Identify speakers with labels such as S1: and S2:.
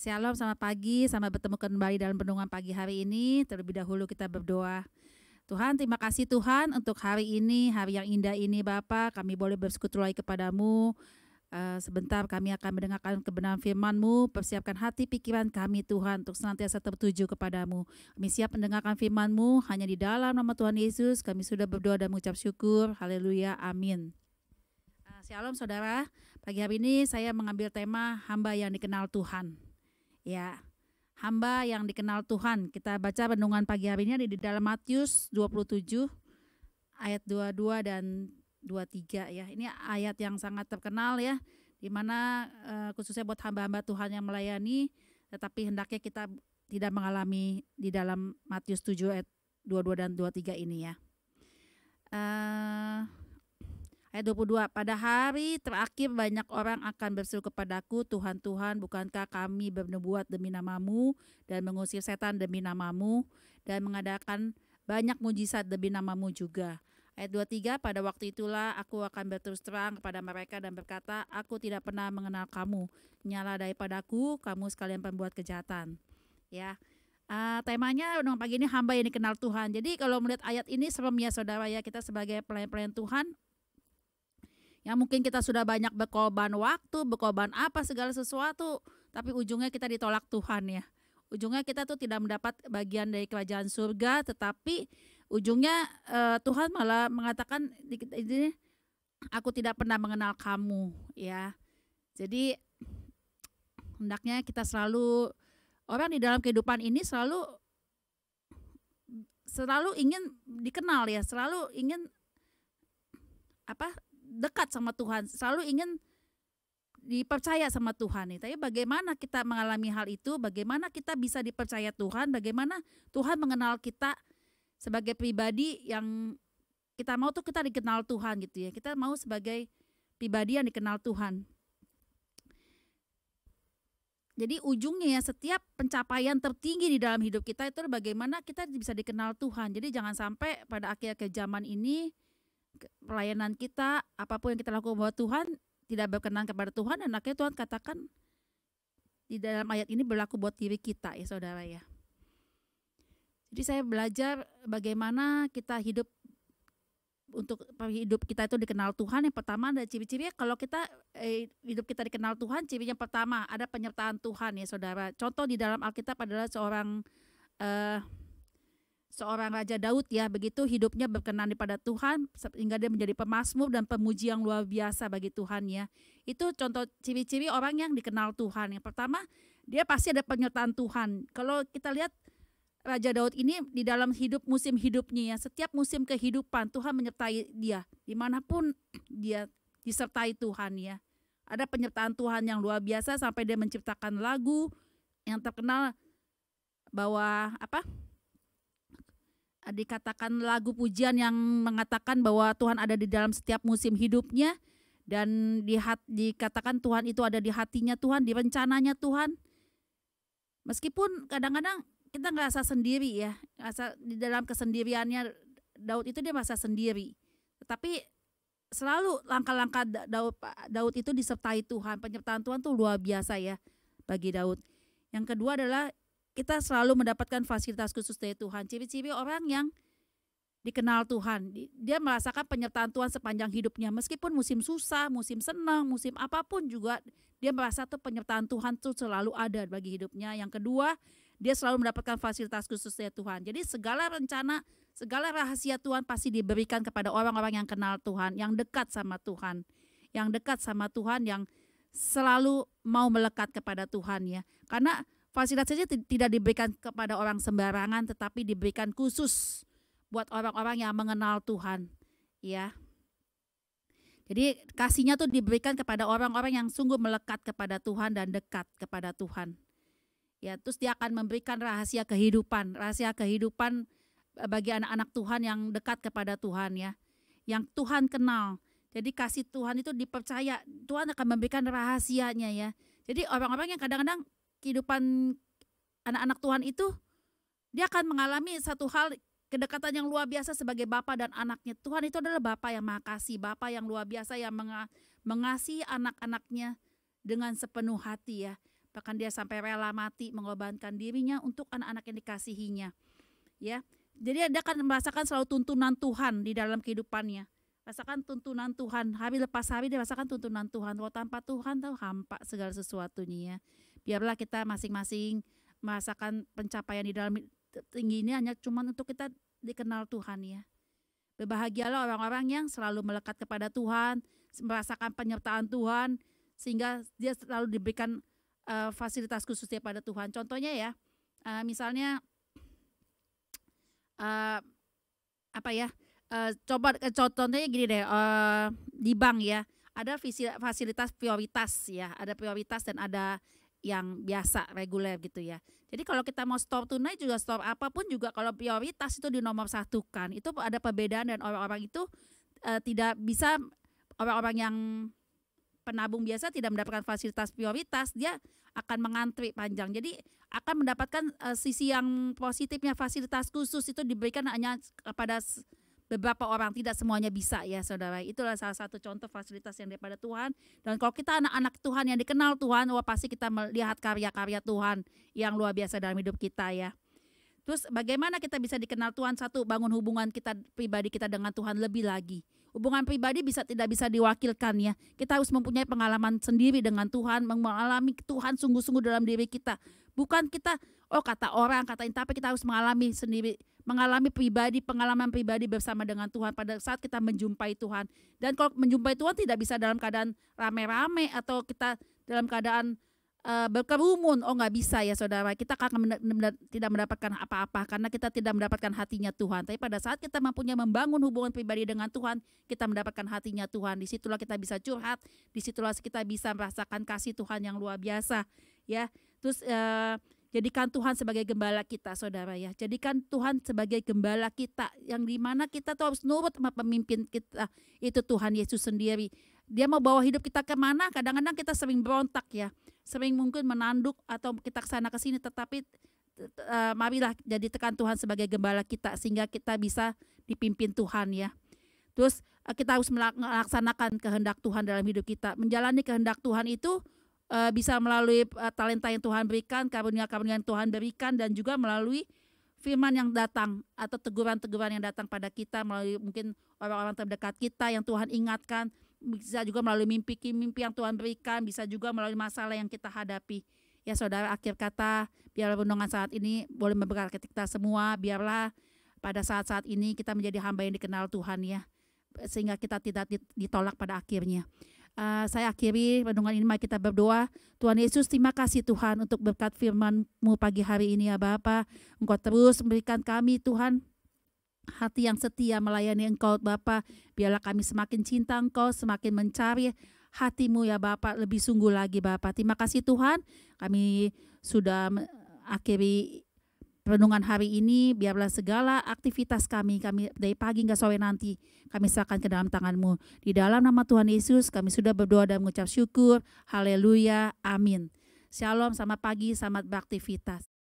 S1: Shalom, selamat pagi, selamat bertemu kembali dalam renungan pagi hari ini. Terlebih dahulu kita berdoa. Tuhan, terima kasih Tuhan untuk hari ini, hari yang indah ini Bapa. Kami boleh bersekutu lagi kepadamu. Sebentar kami akan mendengarkan kebenaran firman-Mu. Persiapkan hati pikiran kami Tuhan untuk senantiasa tertuju kepadamu. Kami siap mendengarkan firman-Mu hanya di dalam nama Tuhan Yesus. Kami sudah berdoa dan mengucap syukur. Haleluya, amin. Shalom saudara, pagi hari ini saya mengambil tema hamba yang dikenal Tuhan. Ya, hamba yang dikenal Tuhan. Kita baca renungan pagi hari ini di dalam Matius 27 ayat 22 dan 23 ya. Ini ayat yang sangat terkenal ya, di mana khususnya buat hamba-hamba Tuhan yang melayani, tetapi hendaknya kita tidak mengalami di dalam Matius 7 ayat 22 dan 23 ini ya. Ayat 22, pada hari terakhir banyak orang akan berseru kepadaku, Tuhan, Tuhan, bukankah kami bernubuat demi namamu dan mengusir setan demi namamu dan mengadakan banyak mujizat demi namamu juga. Ayat 23, pada waktu itulah aku akan berterus terang kepada mereka dan berkata, aku tidak pernah mengenal kamu, nyala daripadaku, kamu sekalian pembuat kejahatan. Ya. Temanya renungan pagi ini hamba yang dikenal Tuhan. Jadi kalau melihat ayat ini serem ya saudara ya, kita sebagai pelayan-pelayan Tuhan, yang mungkin kita sudah banyak berkorban waktu, berkorban apa segala sesuatu, tapi ujungnya kita ditolak Tuhan ya. Ujungnya kita tuh tidak mendapat bagian dari kerajaan surga, tetapi ujungnya Tuhan malah mengatakan, aku tidak pernah mengenal kamu ya. Jadi hendaknya kita selalu, orang di dalam kehidupan ini selalu ingin dikenal ya, selalu ingin dekat sama Tuhan, selalu ingin dipercaya sama Tuhan. Tapi bagaimana kita mengalami hal itu, bagaimana kita bisa dipercaya Tuhan, bagaimana Tuhan mengenal kita sebagai pribadi yang kita mau tuh kita dikenal Tuhan gitu ya. Kita mau sebagai pribadi yang dikenal Tuhan. Jadi ujungnya ya, setiap pencapaian tertinggi di dalam hidup kita itu bagaimana kita bisa dikenal Tuhan. Jadi jangan sampai pada akhir zaman ini pelayanan kita, apapun yang kita lakukan buat Tuhan tidak berkenan kepada Tuhan, dan akhirnya Tuhan katakan di dalam ayat ini berlaku buat diri kita ya saudara ya. Jadi saya belajar bagaimana kita hidup, untuk hidup kita itu dikenal Tuhan. Yang pertama ada ciri-cirinya, kalau kita hidup kita dikenal Tuhan, cirinya pertama ada penyertaan Tuhan ya saudara. Contoh di dalam Alkitab adalah seorang Raja Daud ya, begitu hidupnya berkenan kepada Tuhan sehingga dia menjadi pemazmur dan pemuji yang luar biasa bagi Tuhan ya. Itu contoh ciri-ciri orang yang dikenal Tuhan. Yang pertama, dia pasti ada penyertaan Tuhan. Kalau kita lihat Raja Daud ini di dalam musim hidupnya ya, setiap musim kehidupan Tuhan menyertai dia, dimanapun dia disertai Tuhan ya. Ada penyertaan Tuhan yang luar biasa sampai dia menciptakan lagu yang terkenal bahwa dikatakan lagu pujian yang mengatakan bahwa Tuhan ada di dalam setiap musim hidupnya, dan dikatakan Tuhan itu ada di hatinya Tuhan, di rencananya Tuhan. Meskipun kadang-kadang kita ngerasa sendiri ya, di dalam kesendiriannya Daud itu dia merasa sendiri, tetapi selalu langkah-langkah Daud itu disertai Tuhan. Penyertaan Tuhan tuh luar biasa ya bagi Daud. Yang kedua adalah kita selalu mendapatkan fasilitas khusus dari Tuhan. Ciri-ciri orang yang dikenal Tuhan, dia merasakan penyertaan Tuhan sepanjang hidupnya. Meskipun musim susah, musim senang, musim apapun juga, dia merasa tuh penyertaan Tuhan tuh selalu ada bagi hidupnya. Yang kedua, dia selalu mendapatkan fasilitas khusus dari Tuhan. Jadi segala rencana, segala rahasia Tuhan pasti diberikan kepada orang-orang yang kenal Tuhan, yang dekat sama Tuhan, yang selalu mau melekat kepada Tuhan ya. Karena fasilitas saja tidak diberikan kepada orang sembarangan, tetapi diberikan khusus buat orang-orang yang mengenal Tuhan ya. Jadi kasihnya tuh diberikan kepada orang-orang yang sungguh melekat kepada Tuhan dan dekat kepada Tuhan ya. Terus dia akan memberikan rahasia kehidupan bagi anak-anak Tuhan yang dekat kepada Tuhan ya, yang Tuhan kenal. Jadi kasih Tuhan itu dipercaya, Tuhan akan memberikan rahasianya ya. Jadi orang-orang yang kadang-kadang kehidupan anak-anak Tuhan itu, dia akan mengalami satu hal, kedekatan yang luar biasa sebagai bapa dan anaknya. Tuhan itu adalah Bapa yang Maha Kasih, Bapa yang luar biasa yang mengasihi anak-anaknya dengan sepenuh hati ya. Bahkan dia sampai rela mati mengorbankan dirinya untuk anak-anak yang dikasihinya. Ya. Jadi dia akan merasakan selalu tuntunan Tuhan di dalam kehidupannya. Rasakan tuntunan Tuhan, hari lepas hari dia rasakan tuntunan Tuhan. Kalau tanpa Tuhan tahu hampa segala sesuatunya ya. Biarlah kita masing-masing merasakan pencapaian di dalam tinggi ini hanya cuma untuk kita dikenal Tuhan ya. Berbahagialah orang-orang yang selalu melekat kepada Tuhan, merasakan penyertaan Tuhan, sehingga dia selalu diberikan fasilitas khususnya pada Tuhan. Contohnya ya, misalnya coba contohnya gini deh, di bank ya, ada fasilitas prioritas ya, ada prioritas dan ada yang biasa reguler gitu ya. Jadi kalau kita mau store tunai juga store apapun juga kalau prioritas itu dinomorsatukan. Itu ada perbedaan dan orang-orang itu tidak bisa, orang-orang yang penabung biasa tidak mendapatkan fasilitas prioritas, dia akan mengantri panjang. Jadi akan mendapatkan sisi yang positifnya, fasilitas khusus itu diberikan hanya kepada beberapa orang, tidak semuanya bisa ya saudara. Itulah salah satu contoh fasilitas yang daripada Tuhan. Dan kalau kita anak-anak Tuhan yang dikenal Tuhan, wah pasti kita melihat karya-karya Tuhan yang luar biasa dalam hidup kita ya. Terus bagaimana kita bisa dikenal Tuhan? Satu, bangun hubungan kita pribadi kita dengan Tuhan lebih lagi. Hubungan pribadi tidak bisa diwakilkan ya. Kita harus mempunyai pengalaman sendiri dengan Tuhan, mengalami Tuhan sungguh-sungguh dalam diri kita. Bukan kita, kata orang, kata ini, tapi kita harus mengalami sendiri, mengalami pengalaman pribadi bersama dengan Tuhan pada saat kita menjumpai Tuhan. Dan kalau menjumpai Tuhan tidak bisa dalam keadaan rame-rame atau kita dalam keadaan berkerumun, nggak bisa ya saudara. Kita akan tidak mendapatkan apa-apa karena kita tidak mendapatkan hatinya Tuhan. Tapi pada saat kita mempunyai membangun hubungan pribadi dengan Tuhan, kita mendapatkan hatinya Tuhan. Disitulah kita bisa curhat, disitulah kita bisa merasakan kasih Tuhan yang luar biasa ya. Terus jadikan Tuhan sebagai gembala kita saudara ya. Jadikan Tuhan sebagai gembala kita, yang dimana kita tuh harus nurut sama pemimpin kita, itu Tuhan Yesus sendiri. Dia mau bawa hidup kita kemana, kadang-kadang kita sering berontak ya, sering mungkin menanduk atau kita kesana kesini, tetapi marilah jadikan Tuhan sebagai gembala kita sehingga kita bisa dipimpin Tuhan ya. Terus kita harus melaksanakan kehendak Tuhan dalam hidup kita. Menjalani kehendak Tuhan itu bisa melalui talenta yang Tuhan berikan, karunia-karunia yang Tuhan berikan, dan juga melalui firman yang datang atau teguran-teguran yang datang pada kita melalui mungkin orang-orang terdekat kita yang Tuhan ingatkan. Bisa juga melalui mimpi-mimpi yang Tuhan berikan, bisa juga melalui masalah yang kita hadapi. Ya saudara, akhir kata, biarlah renungan saat ini boleh memberkati kita semua. Biarlah pada saat-saat ini kita menjadi hamba yang dikenal Tuhan ya, sehingga kita tidak ditolak pada akhirnya. Saya akhiri renungan ini, mari kita berdoa. Tuhan Yesus, terima kasih Tuhan untuk berkat firman-Mu pagi hari ini ya Bapa. Engkau terus memberikan kami Tuhan hati yang setia melayani Engkau Bapa. Biarlah kami semakin cinta Engkau, semakin mencari hati-Mu ya Bapa, lebih sungguh lagi Bapa. Terima kasih Tuhan, kami sudah akhiri renungan hari ini. Biarlah segala aktivitas kami dari pagi hingga sore nanti kami serahkan ke dalam tangan-Mu. Di dalam nama Tuhan Yesus kami sudah berdoa dan mengucap syukur. Haleluya, amin. Shalom, selamat pagi, selamat beraktivitas.